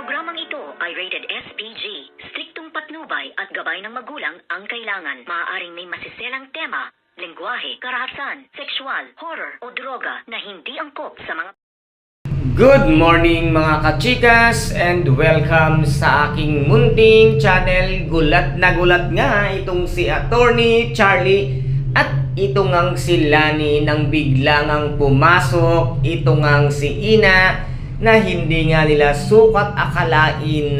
Programang ito ay rated SPG. Striktong patnubay at gabay ng magulang ang kailangan. Maaaring may masiselang tema, lengguwahe, karahasan, sexual, horror o droga na hindi angkop sa mga... Good morning mga kachikas and welcome sa aking munting channel. Gulat na gulat nga itong si Attorney Charlie at ito ngang si Lani nang biglang ang pumasok. Ito ngang si Ina na hindi nga nila sukat akalain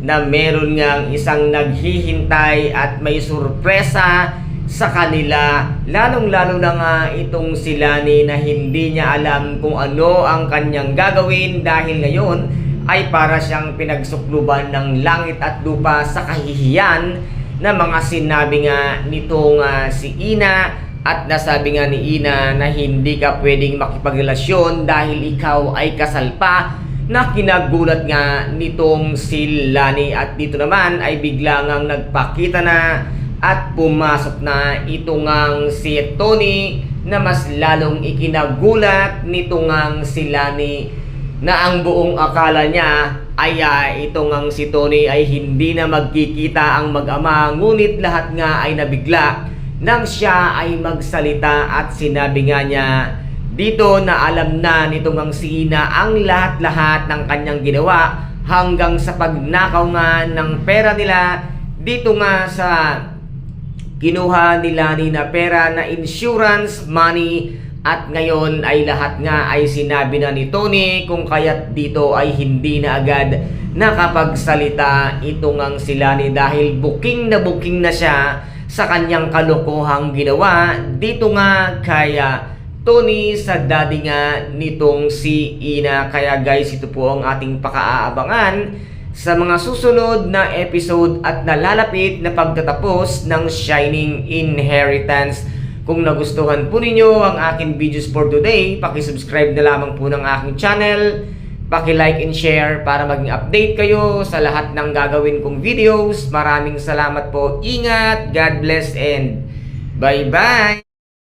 na meron ngang isang naghihintay at may surpresa sa kanila, lalong-lalo na nga itong si Lani na hindi niya alam kung ano ang kanyang gagawin dahil ngayon ay para siyang pinagsukluban ng langit at lupa sa kahihiyan na mga sinabi nga nitong si Ina. At nasabi nga ni Ina na hindi ka pwedeng makipagrelasyon dahil ikaw ay kasal pa, na kinagulat nga nitong si Lani. At dito naman ay biglang ang nagpakita na at pumasok na ito ngang si Tony na mas lalong ikinagulat nito ngang si Lani na ang buong akala niya ay ito ngang si Tony ay hindi na magkikita ang mag-ama, ngunit lahat nga ay nabigla nang siya ay magsalita at sinabi nga niya dito na alam na nito ngang si Ina ang lahat-lahat ng kanyang ginawa hanggang sa pagnakaw nga ng pera nila dito nga sa kinuha ni Lani na pera na insurance money. At ngayon ay lahat nga ay sinabi na ni Tony kung kaya't dito ay hindi na agad nakapagsalita ito ngang si Lani dahil booking na siya sa kanyang kalokohang ginawa dito nga kaya Tony sa daddy nga nitong si Ina. Kaya guys, ito po ang ating pakaaabangan sa mga susunod na episode at nalalapit na pagtatapos ng Shining Inheritance. Kung nagustuhan po ninyo ang aking videos for today, paki-subscribe na lamang po ng aking channel, paki-like and share para maging update kayo sa lahat ng gagawin kong videos. Maraming salamat po. Ingat, God bless and bye-bye!